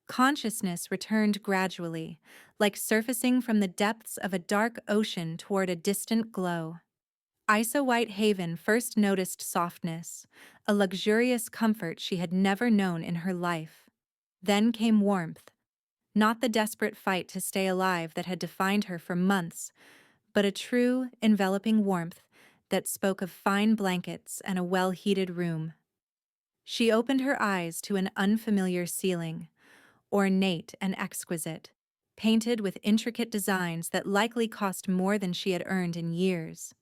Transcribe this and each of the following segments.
Consciousness returned gradually, like surfacing from the depths of a dark ocean toward a distant glow. Isa White Haven first noticed softness, a luxurious comfort she had never known in her life. Then came warmth, not the desperate fight to stay alive that had defined her for months, but a true, enveloping warmth that spoke of fine blankets and a well-heated room. She opened her eyes to an unfamiliar ceiling, ornate and exquisite, painted with intricate designs that likely cost more than she had earned in years.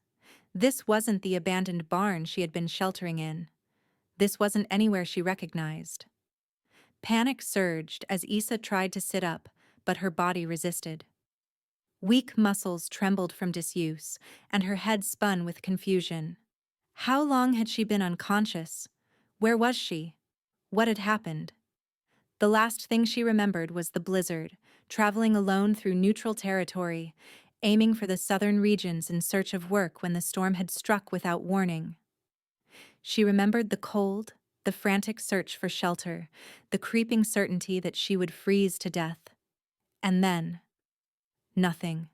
This wasn't the abandoned barn she had been sheltering in. This wasn't anywhere she recognized. Panic surged as Issa tried to sit up, but her body resisted. Weak muscles trembled from disuse, and her head spun with confusion. How long had she been unconscious? Where was she? What had happened? The last thing she remembered was the blizzard, traveling alone through neutral territory, aiming for the southern regions in search of work when the storm had struck without warning. She remembered the cold, the frantic search for shelter, the creeping certainty that she would freeze to death. And then, nothing.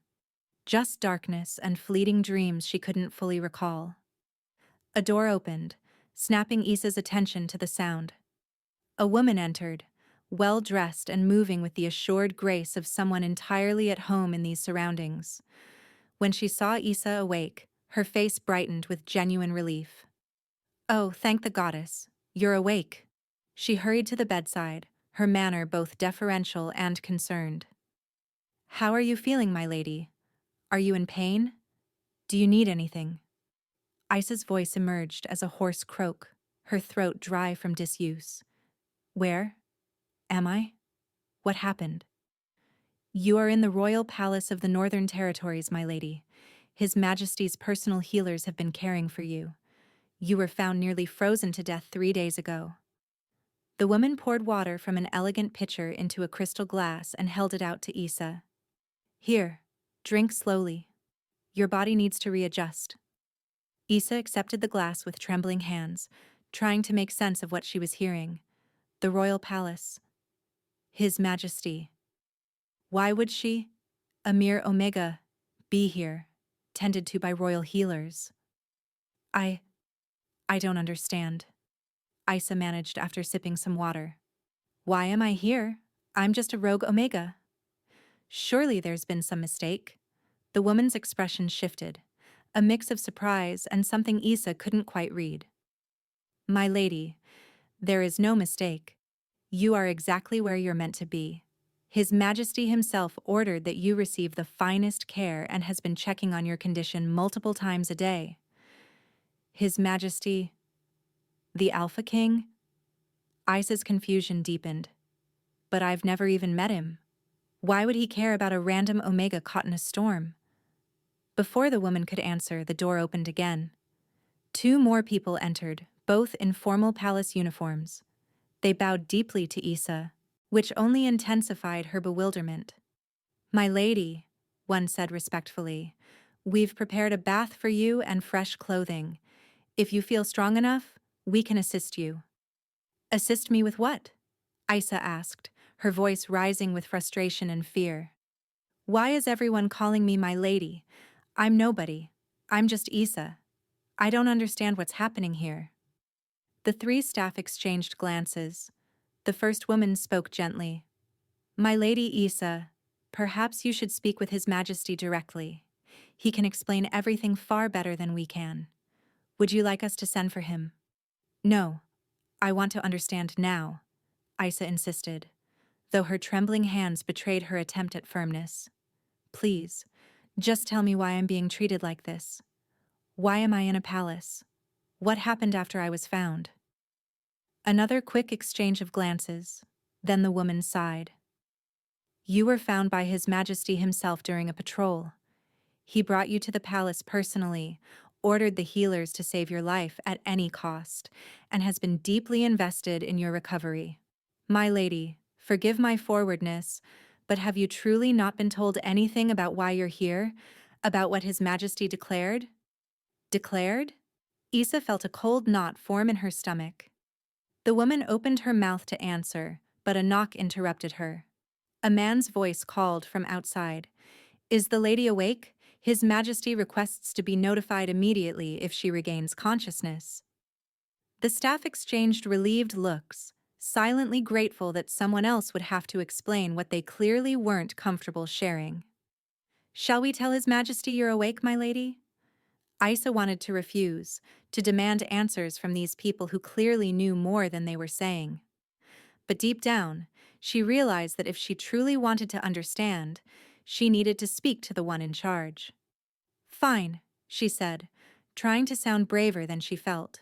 Just darkness and fleeting dreams she couldn't fully recall. A door opened, snapping Issa's attention to the sound. A woman entered, well-dressed and moving with the assured grace of someone entirely at home in these surroundings. When she saw Issa awake, her face brightened with genuine relief. "Oh, thank the goddess, you're awake." She hurried to the bedside, her manner both deferential and concerned. "How are you feeling, my lady? Are you in pain? Do you need anything?" Isa's voice emerged as a hoarse croak, her throat dry from disuse. "Where am I? What happened?" "You are in the royal palace of the Northern Territories, my lady. His Majesty's personal healers have been caring for you. You were found nearly frozen to death 3 days ago." The woman poured water from an elegant pitcher into a crystal glass and held it out to Issa. "Here, drink slowly. Your body needs to readjust." Issa accepted the glass with trembling hands, trying to make sense of what she was hearing. The royal palace. His Majesty. Why would she, a mere Omega, be here, tended to by royal healers? I don't understand," Isa managed after sipping some water. "Why am I here? I'm just a rogue Omega." "Surely there's been some mistake." The woman's expression shifted, a mix of surprise and something Isa couldn't quite read. "My lady, there is no mistake. You are exactly where you're meant to be. His Majesty himself ordered that you receive the finest care and has been checking on your condition multiple times a day." "His Majesty, the Alpha King?" Isa's confusion deepened. "But I've never even met him. Why would he care about a random Omega caught in a storm?" Before the woman could answer, the door opened again. 2 more people entered, both in formal palace uniforms. They bowed deeply to Issa, which only intensified her bewilderment. "My lady," one said respectfully, "we've prepared a bath for you and fresh clothing. If you feel strong enough, we can assist you." "Assist me with what?" Isa asked, her voice rising with frustration and fear. "Why is everyone calling me my lady? I'm nobody. I'm just Issa. I don't understand what's happening here." The 3 staff exchanged glances. The first woman spoke gently. "My lady Issa, perhaps you should speak with His Majesty directly. He can explain everything far better than we can. Would you like us to send for him?" "No. I want to understand now," Isa insisted, though her trembling hands betrayed her attempt at firmness. "Please, just tell me why I'm being treated like this. Why am I in a palace? What happened after I was found?" Another quick exchange of glances, then the woman sighed. "You were found by His Majesty himself during a patrol. He brought you to the palace personally, ordered the healers to save your life at any cost, and has been deeply invested in your recovery. My lady, forgive my forwardness, but have you truly not been told anything about why you're here, about what His Majesty declared?" "Declared?" Issa felt a cold knot form in her stomach. The woman opened her mouth to answer, but a knock interrupted her. A man's voice called from outside. "Is the lady awake? His Majesty requests to be notified immediately if she regains consciousness." The staff exchanged relieved looks, silently grateful that someone else would have to explain what they clearly weren't comfortable sharing. "Shall we tell His Majesty you're awake, my lady?" Isa wanted to refuse, to demand answers from these people who clearly knew more than they were saying. But deep down, she realized that if she truly wanted to understand, she needed to speak to the one in charge. "Fine," she said, trying to sound braver than she felt.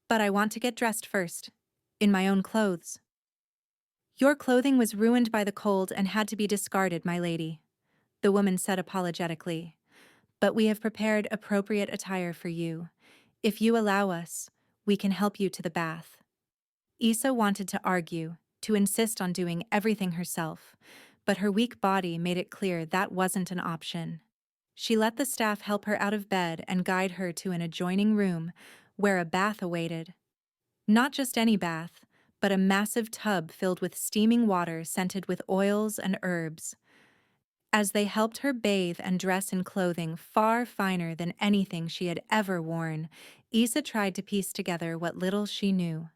"But I want to get dressed first. In my own clothes." "Your clothing was ruined by the cold and had to be discarded, my lady," the woman said apologetically. "But we have prepared appropriate attire for you. If you allow us, we can help you to the bath." Isa wanted to argue, to insist on doing everything herself, but her weak body made it clear that wasn't an option. She let the staff help her out of bed and guide her to an adjoining room where a bath awaited. Not just any bath, but a massive tub filled with steaming water scented with oils and herbs. As they helped her bathe and dress in clothing far finer than anything she had ever worn, Isa tried to piece together what little she knew.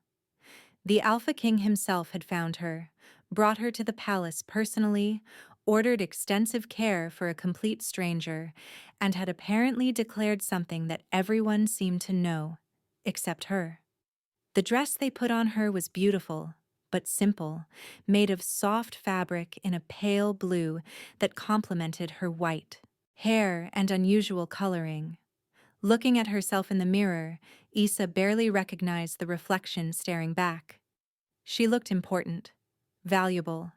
The Alpha King himself had found her, brought her to the palace personally, ordered extensive care for a complete stranger, and had apparently declared something that everyone seemed to know, except her. The dress they put on her was beautiful, but simple, made of soft fabric in a pale blue that complemented her white hair and unusual coloring. Looking at herself in the mirror, Isa barely recognized the reflection staring back. She looked important, valuable,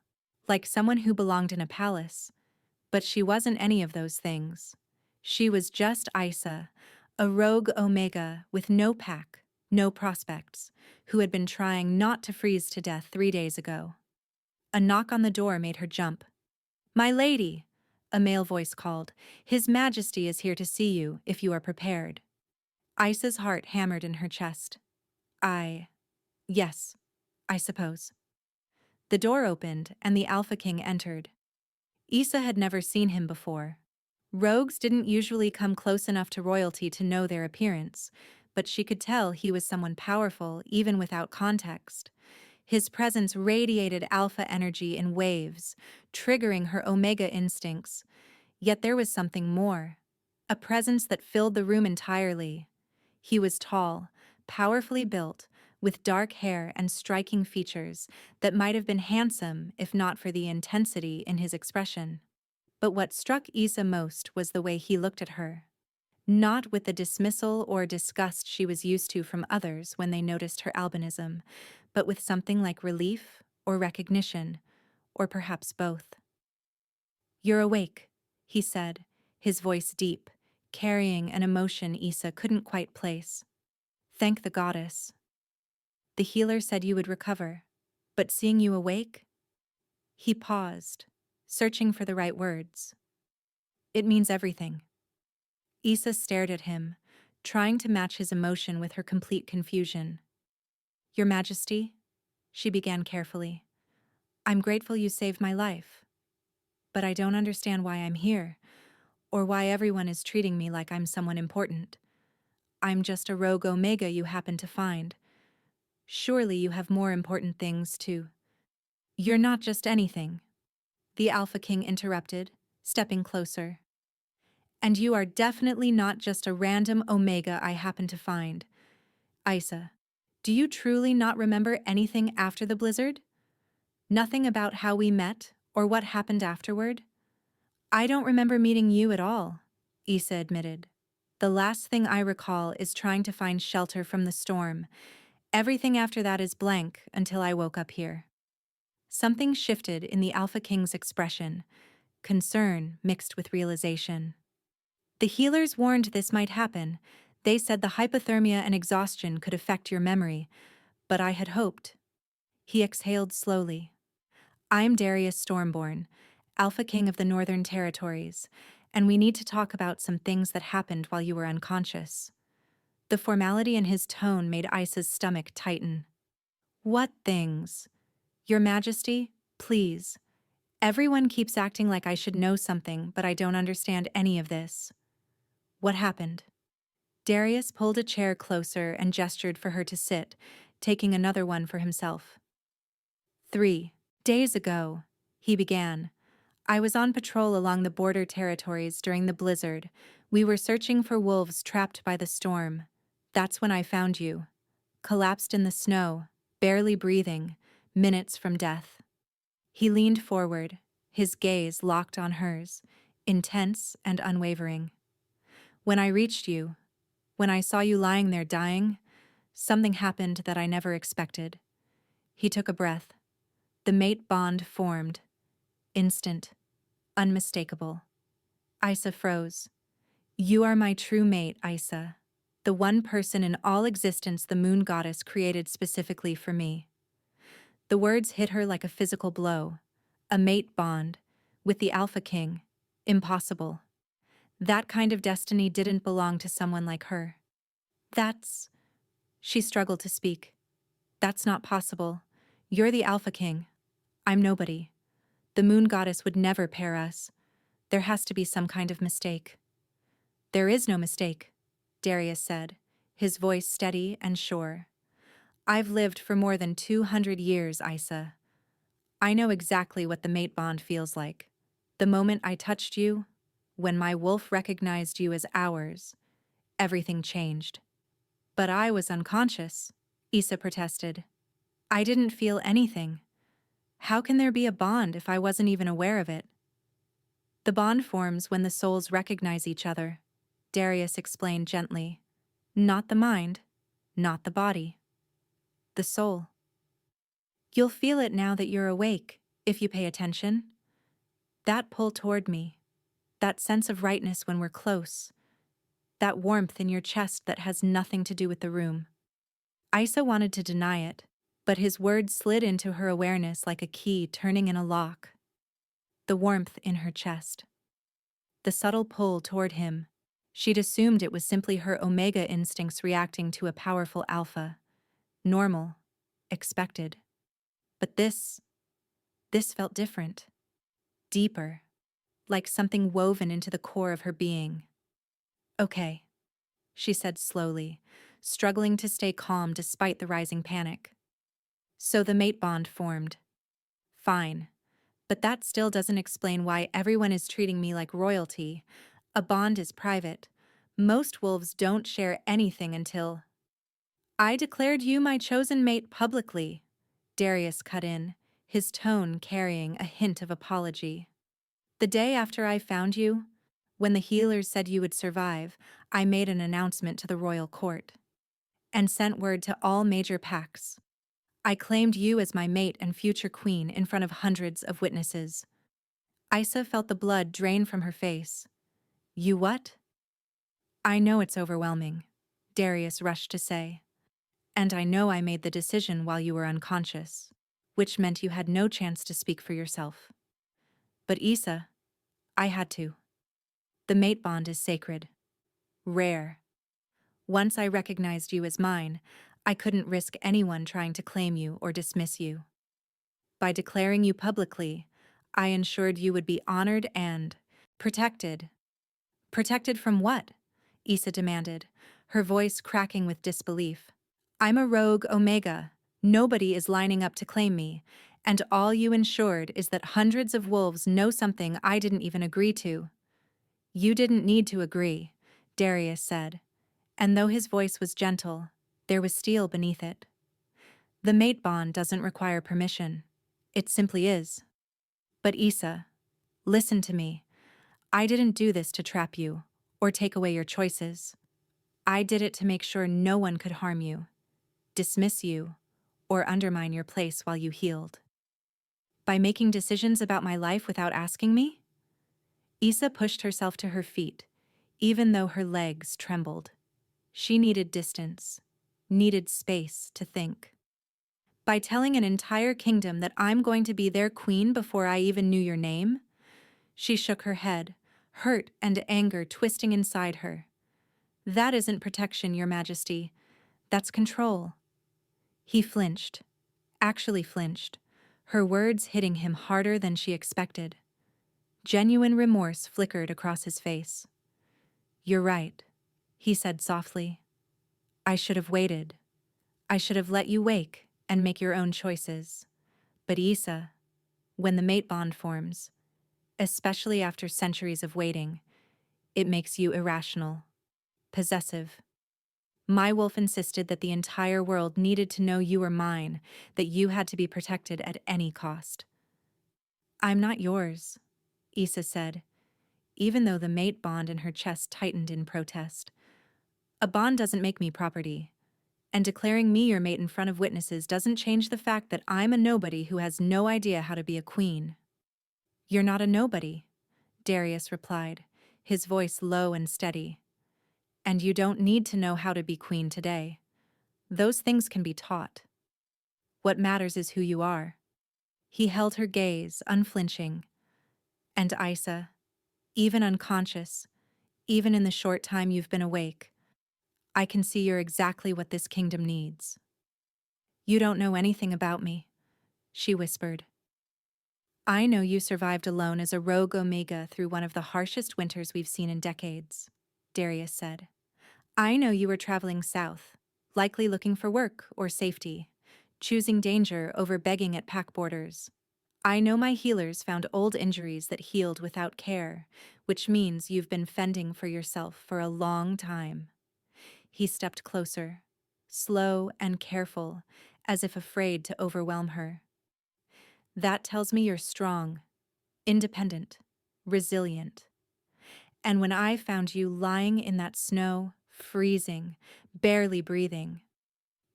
like someone who belonged in a palace, but she wasn't any of those things. She was just Isa, a rogue Omega with no pack, no prospects, who had been trying not to freeze to death 3 days ago. A knock on the door made her jump. "My lady," a male voice called, "His Majesty is here to see you, if you are prepared." Isa's heart hammered in her chest. Yes, I suppose." The door opened and the Alpha King entered. Isa had never seen him before. Rogues didn't usually come close enough to royalty to know their appearance, but she could tell he was someone powerful even without context. His presence radiated alpha energy in waves, triggering her omega instincts. Yet there was something more. A presence that filled the room entirely. He was tall, powerfully built, with dark hair and striking features that might have been handsome if not for the intensity in his expression. But what struck Isa most was the way he looked at her. Not with the dismissal or disgust she was used to from others when they noticed her albinism, but with something like relief or recognition, or perhaps both. "You're awake," he said, his voice deep, carrying an emotion Isa couldn't quite place. "Thank the goddess. The healer said you would recover, but seeing you awake?" He paused, searching for the right words. "It means everything." Isa stared at him, trying to match his emotion with her complete confusion. "Your Majesty," she began carefully, "I'm grateful you saved my life. But I don't understand why I'm here, or why everyone is treating me like I'm someone important. I'm just a rogue Omega you happen to find. Surely you have more important things to—" "You're not just anything," the Alpha King interrupted, stepping closer. "And you are definitely not just a random Omega I happen to find. Isa, do you truly not remember anything after the blizzard? Nothing about how we met or what happened afterward?" "I don't remember meeting you at all," Isa admitted. "The last thing I recall is trying to find shelter from the storm. Everything after that is blank until I woke up here." Something shifted in the Alpha King's expression, concern mixed with realization. "The healers warned this might happen. They said the hypothermia and exhaustion could affect your memory, but I had hoped." He exhaled slowly. "I'm Darius Stormborn, Alpha King of the Northern Territories, and we need to talk about some things that happened while you were unconscious." The formality in his tone made Isa's stomach tighten. "What things? Your Majesty, please. Everyone keeps acting like I should know something, but I don't understand any of this. What happened? Darius pulled a chair closer and gestured for her to sit, taking another one for himself. 3 days ago, he began. I was on patrol along the border territories during the blizzard. We were searching for wolves trapped by the storm. That's when I found you. Collapsed in the snow, barely breathing, minutes from death. He leaned forward, his gaze locked on hers, intense and unwavering. When I reached you, when I saw you lying there dying, something happened that I never expected. He took a breath. The mate bond formed. Instant. Unmistakable. Isa froze. You are my true mate, Isa. The one person in all existence the moon goddess created specifically for me. The words hit her like a physical blow. A mate bond. With the Alpha King. Impossible. That kind of destiny didn't belong to someone like her. She struggled to speak. That's not possible. You're the Alpha King. I'm nobody. The moon goddess would never pair us. There has to be some kind of mistake. There is no mistake, Darius said, his voice steady and sure. I've lived for more than 200 years, Isa. I know exactly what the mate bond feels like. The moment I touched you, when my wolf recognized you as ours, everything changed. But I was unconscious, Isa protested. I didn't feel anything. How can there be a bond if I wasn't even aware of it? The bond forms when the souls recognize each other, Darius explained gently. Not the mind, not the body. The soul. You'll feel it now that you're awake, if you pay attention. That pull toward me, that sense of rightness when we're close, that warmth in your chest that has nothing to do with the room. Isa wanted to deny it, but his words slid into her awareness like a key turning in a lock. The warmth in her chest. The subtle pull toward him. She'd assumed it was simply her omega instincts reacting to a powerful alpha. Normal. Expected. But this felt different. Deeper. Like something woven into the core of her being. Okay, she said slowly, struggling to stay calm despite the rising panic. So the mate bond formed. Fine. But that still doesn't explain why everyone is treating me like royalty. A bond is private. Most wolves don't share anything until... I declared you my chosen mate publicly, Darius cut in, his tone carrying a hint of apology. The day after I found you, when the healers said you would survive, I made an announcement to the royal court and sent word to all major packs. I claimed you as my mate and future queen in front of hundreds of witnesses. Isa felt the blood drain from her face. You what? I know it's overwhelming, Darius rushed to say. And I know I made the decision while you were unconscious, which meant you had no chance to speak for yourself. But Isa, I had to. The mate bond is sacred. Rare. Once I recognized you as mine, I couldn't risk anyone trying to claim you or dismiss you. By declaring you publicly, I ensured you would be honored and protected. Protected from what? Isa demanded, her voice cracking with disbelief. I'm a rogue Omega. Nobody is lining up to claim me, and all you ensured is that hundreds of wolves know something I didn't even agree to. You didn't need to agree, Darius said, and though his voice was gentle, there was steel beneath it. The mate bond doesn't require permission. It simply is. But Isa, listen to me. I didn't do this to trap you, or take away your choices. I did it to make sure no one could harm you, dismiss you, or undermine your place while you healed. By making decisions about my life without asking me? Isa pushed herself to her feet, even though her legs trembled. She needed distance, needed space to think. By telling an entire kingdom that I'm going to be their queen before I even knew your name? She shook her head, hurt and anger twisting inside her. That isn't protection, Your Majesty. That's control. He flinched, actually flinched, her words hitting him harder than she expected. Genuine remorse flickered across his face. "You're right," he said softly. "I should have waited. I should have let you wake and make your own choices. But Issa, when the mate bond forms, especially after centuries of waiting, it makes you irrational, possessive. My wolf insisted that the entire world needed to know you were mine, that you had to be protected at any cost." "I'm not yours," Issa said, even though the mate bond in her chest tightened in protest. "A bond doesn't make me property, and declaring me your mate in front of witnesses doesn't change the fact that I'm a nobody who has no idea how to be a queen." "You're not a nobody," Darius replied, his voice low and steady. "And you don't need to know how to be queen today. Those things can be taught. What matters is who you are." He held her gaze, unflinching. "And Issa, even unconscious, even in the short time you've been awake, I can see you're exactly what this kingdom needs." "You don't know anything about me," she whispered. "I know you survived alone as a rogue Omega through one of the harshest winters we've seen in decades," Darius said. "I know you were traveling south, likely looking for work or safety, choosing danger over begging at pack borders. I know my healers found old injuries that healed without care, which means you've been fending for yourself for a long time." He stepped closer, slow and careful, as if afraid to overwhelm her. "That tells me you're strong, independent, resilient. And when I found you lying in that snow, freezing, barely breathing,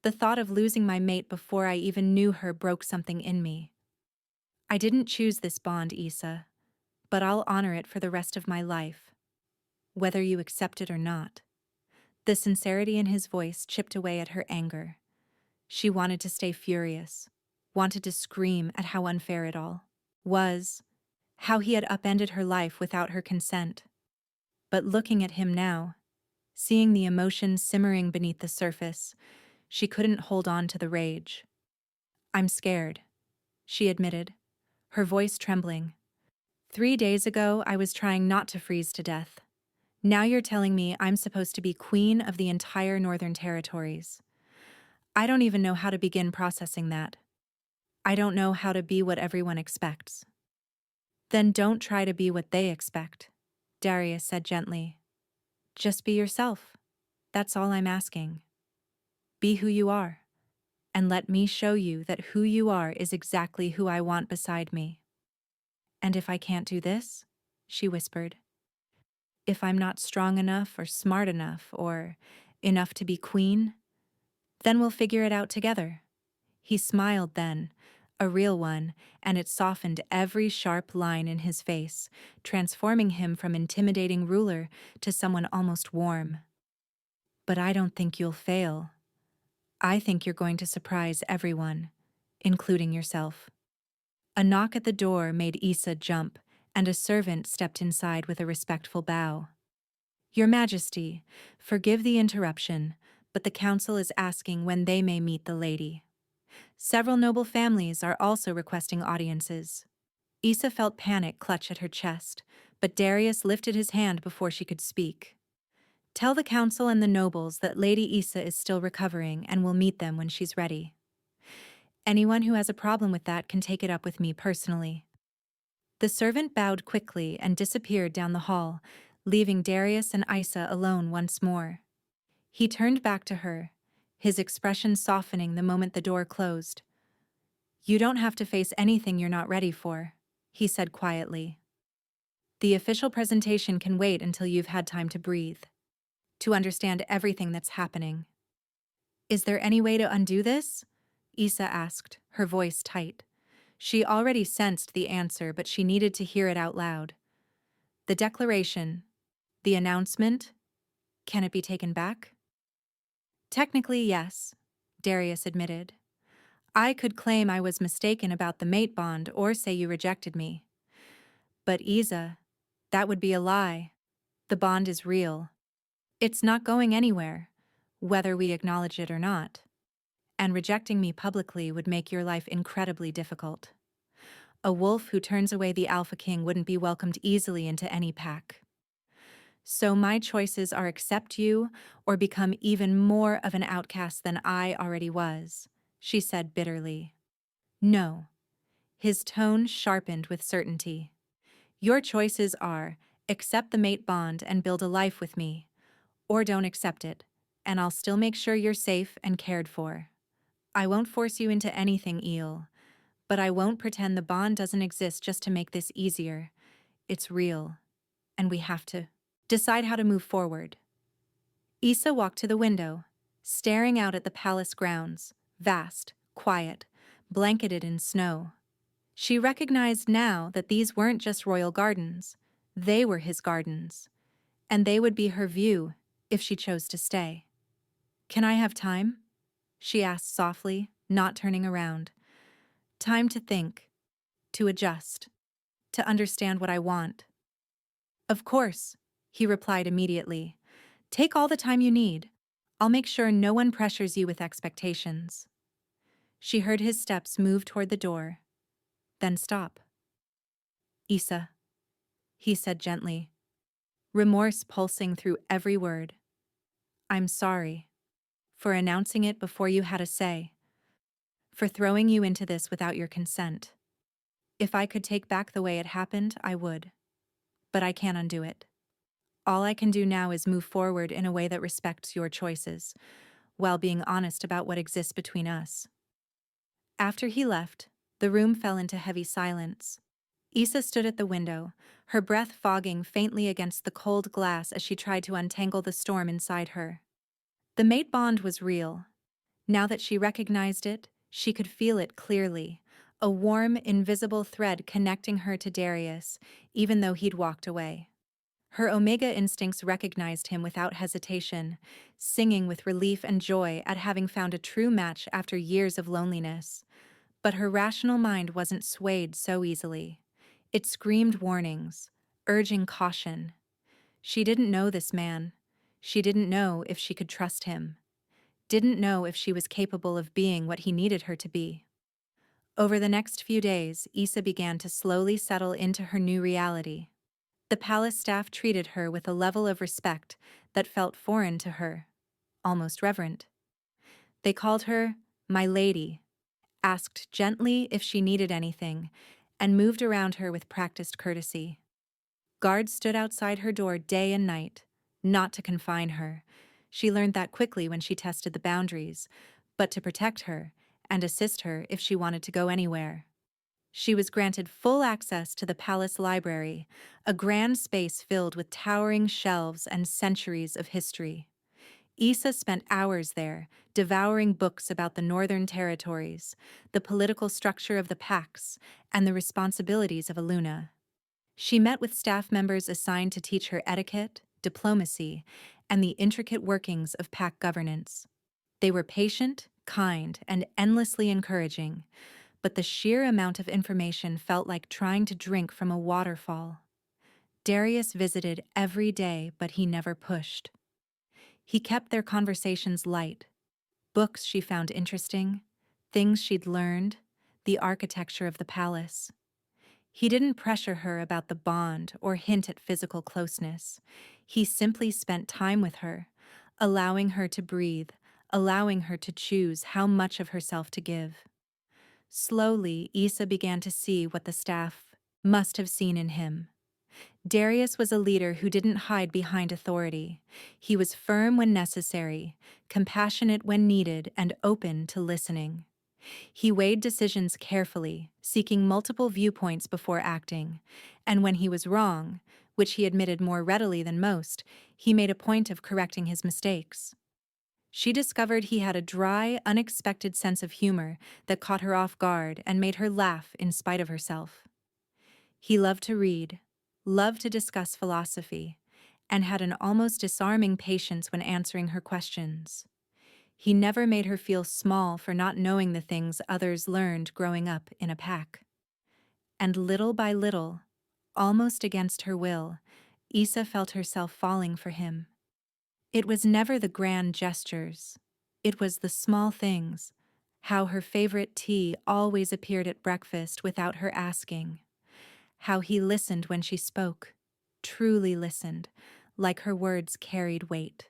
the thought of losing my mate before I even knew her broke something in me. I didn't choose this bond, Issa, but I'll honor it for the rest of my life, whether you accept it or not." The sincerity in his voice chipped away at her anger. She wanted to stay furious, wanted to scream at how unfair it all was, how he had upended her life without her consent. But looking at him now, seeing the emotion simmering beneath the surface, she couldn't hold on to the rage. "I'm scared," she admitted, her voice trembling. 3 days ago, I was trying not to freeze to death. Now you're telling me I'm supposed to be queen of the entire Northern Territories. I don't even know how to begin processing that. I don't know how to be what everyone expects." "Then don't try to be what they expect," Darius said gently. "Just be yourself. That's all I'm asking. Be who you are, and let me show you that who you are is exactly who I want beside me." "And if I can't do this?" she whispered. "If I'm not strong enough or smart enough or enough to be queen, then we'll figure it out together." He smiled then, a real one, and it softened every sharp line in his face, transforming him from intimidating ruler to someone almost warm. "But I don't think you'll fail. I think you're going to surprise everyone, including yourself." A knock at the door made Issa jump, and a servant stepped inside with a respectful bow. "Your Majesty, forgive the interruption, but the council is asking when they may meet the lady. Several noble families are also requesting audiences." Issa felt panic clutch at her chest, but Darius lifted his hand before she could speak. "Tell the council and the nobles that Lady Issa is still recovering and will meet them when she's ready. Anyone who has a problem with that can take it up with me personally." The servant bowed quickly and disappeared down the hall, leaving Darius and Issa alone once more. He turned back to her, his expression softening the moment the door closed. "You don't have to face anything you're not ready for," he said quietly. "The official presentation can wait until you've had time to breathe, to understand everything that's happening." "Is there any way to undo this?" Issa asked, her voice tight. She already sensed the answer, but she needed to hear it out loud. "The declaration, the announcement, can it be taken back?" "Technically, yes," Darius admitted. "I could claim I was mistaken about the mate bond or say you rejected me. But Issa, that would be a lie. The bond is real. It's not going anywhere, whether we acknowledge it or not. And rejecting me publicly would make your life incredibly difficult." A wolf who turns away the alpha king wouldn't be welcomed easily into any pack. So my choices are accept you or become even more of an outcast than I already was, she said bitterly. No. His tone sharpened with certainty. Your choices are accept the mate bond and build a life with me, or don't accept it, and I'll still make sure you're safe and cared for. I won't force you into anything, Eel, but I won't pretend the bond doesn't exist just to make this easier. It's real, and we have to decide how to move forward. Issa walked to the window, staring out at the palace grounds, vast, quiet, blanketed in snow. She recognized now that these weren't just royal gardens, they were his gardens, and they would be her view if she chose to stay. Can I have time? She asked softly, not turning around. Time to think, to adjust, to understand what I want. Of course, he replied immediately. Take all the time you need. I'll make sure no one pressures you with expectations. She heard his steps move toward the door, then stop. Issa, he said gently, remorse pulsing through every word. I'm sorry for announcing it before you had a say, for throwing you into this without your consent. If I could take back the way it happened, I would. But I can't undo it. All I can do now is move forward in a way that respects your choices, while being honest about what exists between us. After he left, the room fell into heavy silence. Issa stood at the window, her breath fogging faintly against the cold glass as she tried to untangle the storm inside her. The mate bond was real. Now that she recognized it, she could feel it clearly, a warm, invisible thread connecting her to Darius, even though he'd walked away. Her Omega instincts recognized him without hesitation, singing with relief and joy at having found a true match after years of loneliness. But her rational mind wasn't swayed so easily. It screamed warnings, urging caution. She didn't know this man. She didn't know if she could trust him. Didn't know if she was capable of being what he needed her to be. Over the next few days, Issa began to slowly settle into her new reality. The palace staff treated her with a level of respect that felt foreign to her, almost reverent. They called her "my lady," asked gently if she needed anything, and moved around her with practiced courtesy. Guards stood outside her door day and night, not to confine her. She learned that quickly when she tested the boundaries, but to protect her and assist her if she wanted to go anywhere. She was granted full access to the palace library, a grand space filled with towering shelves and centuries of history. Issa spent hours there, devouring books about the Northern Territories, the political structure of the Pax, and the responsibilities of a Luna. She met with staff members assigned to teach her etiquette, diplomacy, and the intricate workings of Pack governance. They were patient, kind, and endlessly encouraging, but the sheer amount of information felt like trying to drink from a waterfall. Darius visited every day, but he never pushed. He kept their conversations light. Books she found interesting, things she'd learned, the architecture of the palace. He didn't pressure her about the bond or hint at physical closeness. He simply spent time with her, allowing her to breathe, allowing her to choose how much of herself to give. Slowly, Issa began to see what the staff must have seen in him. Darius was a leader who didn't hide behind authority. He was firm when necessary, compassionate when needed, and open to listening. He weighed decisions carefully, seeking multiple viewpoints before acting, and when he was wrong, which he admitted more readily than most, he made a point of correcting his mistakes. She discovered he had a dry, unexpected sense of humor that caught her off guard and made her laugh in spite of herself. He loved to read, loved to discuss philosophy, and had an almost disarming patience when answering her questions. He never made her feel small for not knowing the things others learned growing up in a pack. And little by little, almost against her will, Issa felt herself falling for him. It was never the grand gestures. It was the small things, How her favorite tea always appeared at breakfast without her asking. How he listened when she spoke, truly listened, like her words carried weight.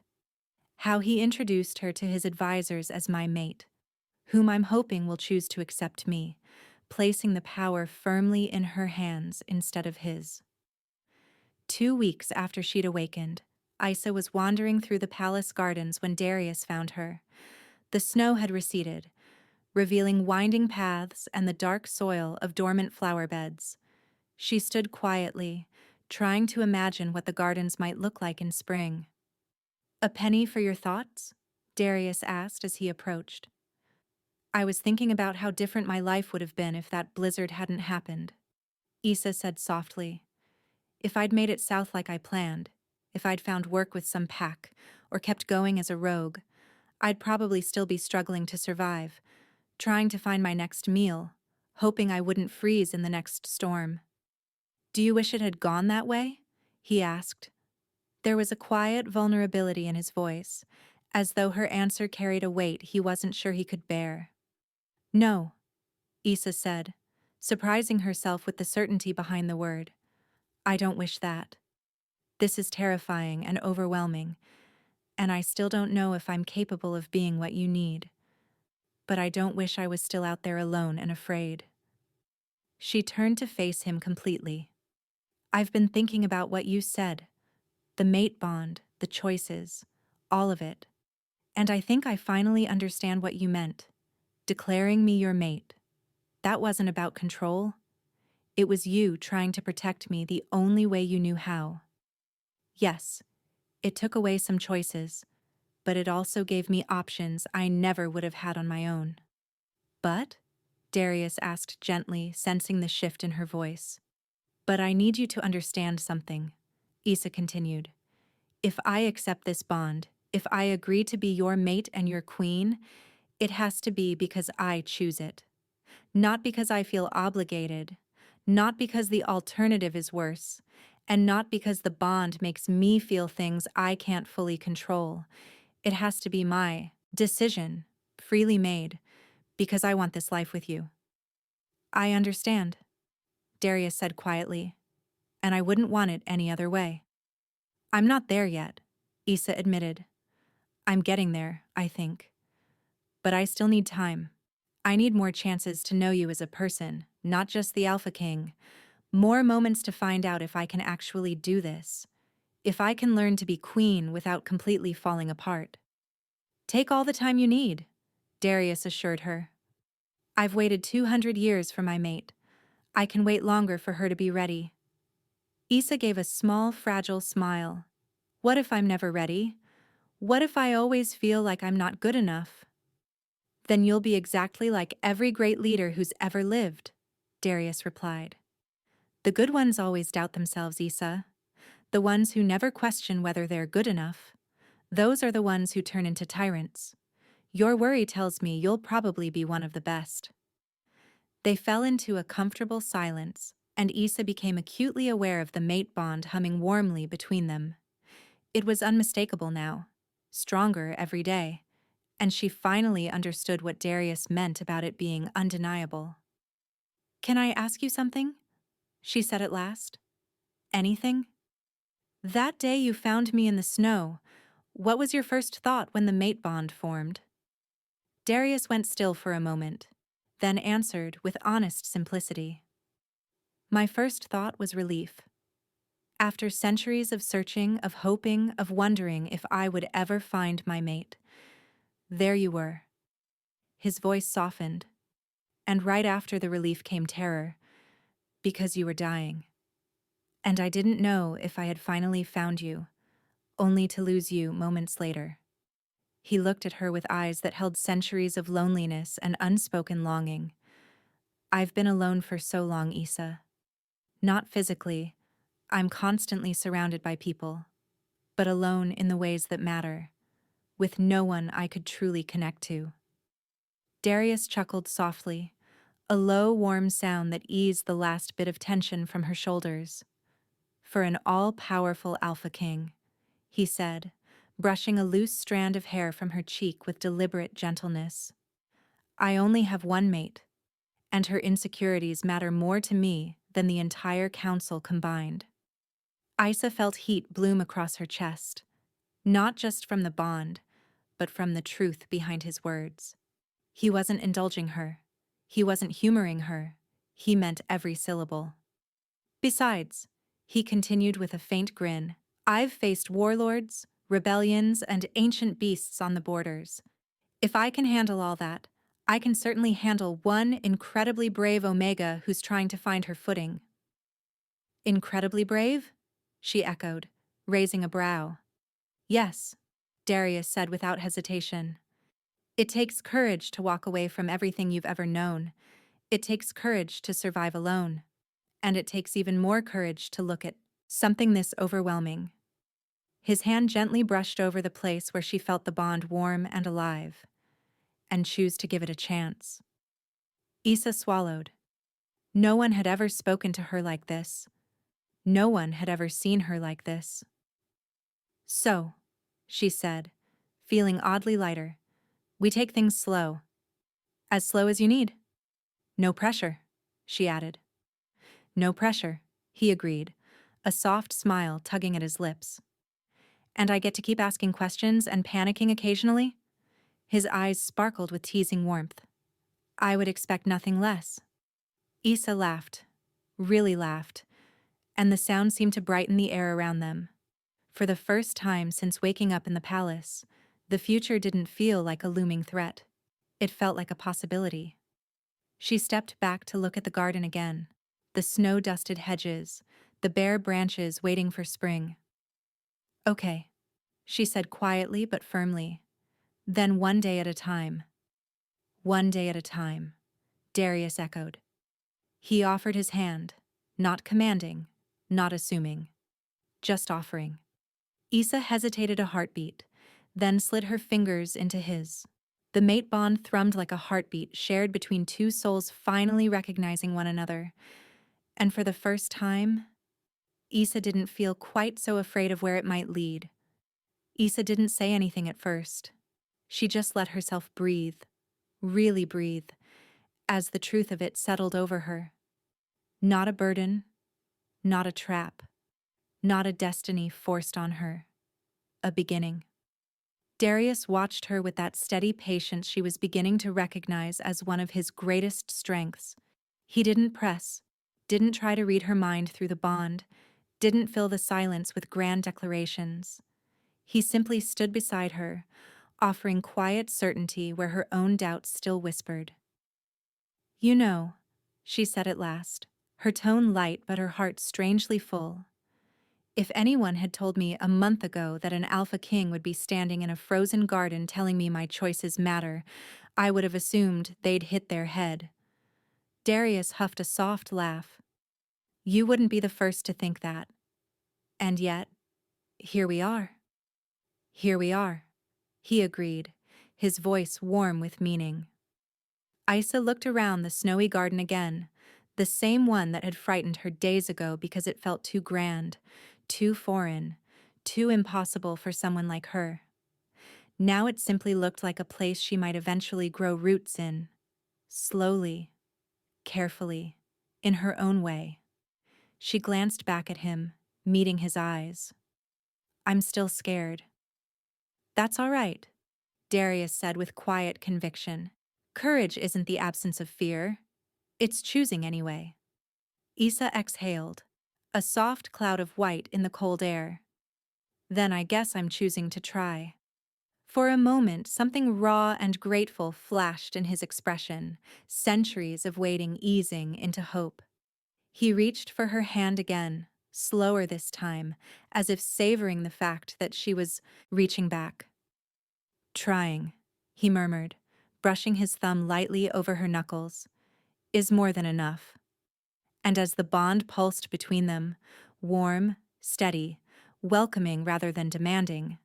How he introduced her to his advisors as my mate, whom I'm hoping will choose to accept me, placing the power firmly in her hands instead of his. 2 weeks after she'd awakened, Isa was wandering through the palace gardens when Darius found her. The snow had receded, revealing winding paths and the dark soil of dormant flower beds. She stood quietly, trying to imagine what the gardens might look like in spring. "A penny for your thoughts?" Darius asked as he approached. "I was thinking about how different my life would have been if that blizzard hadn't happened," Isa said softly. "If I'd made it south like I planned, if I'd found work with some pack, or kept going as a rogue, I'd probably still be struggling to survive, trying to find my next meal, hoping I wouldn't freeze in the next storm." "Do you wish it had gone that way?" he asked. There was a quiet vulnerability in his voice, as though her answer carried a weight he wasn't sure he could bear. "No," Isa said, surprising herself with the certainty behind the word. "I don't wish that. This is terrifying and overwhelming, and I still don't know if I'm capable of being what you need. But I don't wish I was still out there alone and afraid." She turned to face him completely. "I've been thinking about what you said. The mate bond, the choices, all of it. And I think I finally understand what you meant. Declaring me your mate. That wasn't about control. It was you trying to protect me the only way you knew how. Yes, it took away some choices, but it also gave me options I never would have had on my own." "But?" Darius asked gently, sensing the shift in her voice. "But I need you to understand something," Isa continued. "If I accept this bond, if I agree to be your mate and your queen, it has to be because I choose it. Not because I feel obligated, not because the alternative is worse, and not because the bond makes me feel things I can't fully control. It has to be my decision, freely made, because I want this life with you." "I understand," Darius said quietly, "and I wouldn't want it any other way." "I'm not there yet," Isa admitted. "I'm getting there, I think. But I still need time. I need more chances to know you as a person, not just the Alpha King. More moments to find out if I can actually do this. If I can learn to be queen without completely falling apart." "Take all the time you need," Darius assured her. "I've waited 200 years for my mate. I can wait longer for her to be ready." Isa gave a small, fragile smile. "What if I'm never ready? What if I always feel like I'm not good enough?" "Then you'll be exactly like every great leader who's ever lived," Darius replied. "The good ones always doubt themselves, Isa. The ones who never question whether they're good enough. Those are the ones who turn into tyrants. Your worry tells me you'll probably be one of the best." They fell into a comfortable silence, and Isa became acutely aware of the mate bond humming warmly between them. It was unmistakable now, stronger every day, and she finally understood what Darius meant about it being undeniable. "Can I ask you something?" she said at last. "Anything? That day you found me in the snow, what was your first thought when the mate bond formed?" Darius went still for a moment, then answered with honest simplicity. "My first thought was relief. After centuries of searching, of hoping, of wondering if I would ever find my mate, there you were." His voice softened, and right after the relief came terror, because you were dying. And I didn't know if I had finally found you, only to lose you moments later. He looked at her with eyes that held centuries of loneliness and unspoken longing. "I've been alone for so long, Isa. Not physically, I'm constantly surrounded by people, but alone in the ways that matter, with no one I could truly connect to." Darius chuckled softly, a low, warm sound that eased the last bit of tension from her shoulders. "For an all-powerful Alpha King," he said, brushing a loose strand of hair from her cheek with deliberate gentleness. I only have one mate, and her insecurities matter more to me than the entire council combined. Isa felt heat bloom across her chest, not just from the bond, but from the truth behind his words. He wasn't indulging her. He wasn't humoring her. He meant every syllable. Besides, he continued with a faint grin, I've faced warlords, rebellions, and ancient beasts on the borders. If I can handle all that, I can certainly handle one incredibly brave Omega who's trying to find her footing. Incredibly brave? She echoed, raising a brow. Yes, Darius said without hesitation. It takes courage to walk away from everything you've ever known. It takes courage to survive alone. And it takes even more courage to look at something this overwhelming. His hand gently brushed over the place where she felt the bond warm and alive, and choose to give it a chance. Issa swallowed. No one had ever spoken to her like this. No one had ever seen her like this. So, she said, feeling oddly lighter, we take things slow. As slow as you need. No pressure, she added. No pressure, he agreed, a soft smile tugging at his lips. And I get to keep asking questions and panicking occasionally? His eyes sparkled with teasing warmth. I would expect nothing less. Issa laughed, really laughed, and the sound seemed to brighten the air around them. For the first time since waking up in the palace, the future didn't feel like a looming threat. It felt like a possibility. She stepped back to look at the garden again, the snow-dusted hedges, the bare branches waiting for spring. Okay, she said quietly but firmly. Then one day at a time. One day at a time, Darius echoed. He offered his hand, not commanding, not assuming, just offering. Issa hesitated a heartbeat, then slid her fingers into his. The mate bond thrummed like a heartbeat shared between two souls finally recognizing one another. And for the first time, Issa didn't feel quite so afraid of where it might lead. Issa didn't say anything at first. She just let herself breathe, really breathe, as the truth of it settled over her. Not a burden, not a trap, not a destiny forced on her. A beginning. Darius watched her with that steady patience she was beginning to recognize as one of his greatest strengths. He didn't press, didn't try to read her mind through the bond, didn't fill the silence with grand declarations. He simply stood beside her, offering quiet certainty where her own doubts still whispered. You know, she said at last, her tone light but her heart strangely full. If anyone had told me a month ago that an alpha king would be standing in a frozen garden telling me my choices matter, I would have assumed they'd hit their head. Darius huffed a soft laugh. You wouldn't be the first to think that. And yet, here we are. Here we are, he agreed, his voice warm with meaning. Isa looked around the snowy garden again, the same one that had frightened her days ago because it felt too grand, too foreign, too impossible for someone like her. Now it simply looked like a place she might eventually grow roots in, slowly, carefully, in her own way. She glanced back at him, meeting his eyes. I'm still scared. That's all right, Darius said with quiet conviction. Courage isn't the absence of fear. It's choosing anyway. Issa exhaled, a soft cloud of white in the cold air. Then I guess I'm choosing to try. For a moment, something raw and grateful flashed in his expression, centuries of waiting easing into hope. He reached for her hand again, slower this time, as if savoring the fact that she was reaching back. Trying, he murmured, brushing his thumb lightly over her knuckles, is more than enough. And as the bond pulsed between them, warm, steady, welcoming rather than demanding,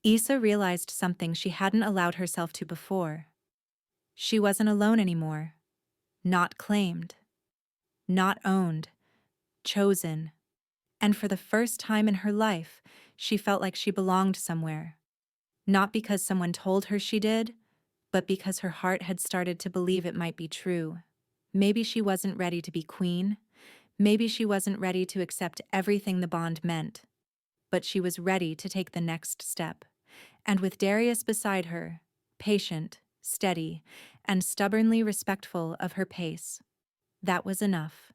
Issa realized something she hadn't allowed herself to before. She wasn't alone anymore. Not claimed. Not owned. Chosen. And for the first time in her life, she felt like she belonged somewhere. Not because someone told her she did, but because her heart had started to believe it might be true. Maybe she wasn't ready to be queen. Maybe she wasn't ready to accept everything the bond meant. But she was ready to take the next step. And with Darius beside her, patient, steady, and stubbornly respectful of her pace, that was enough.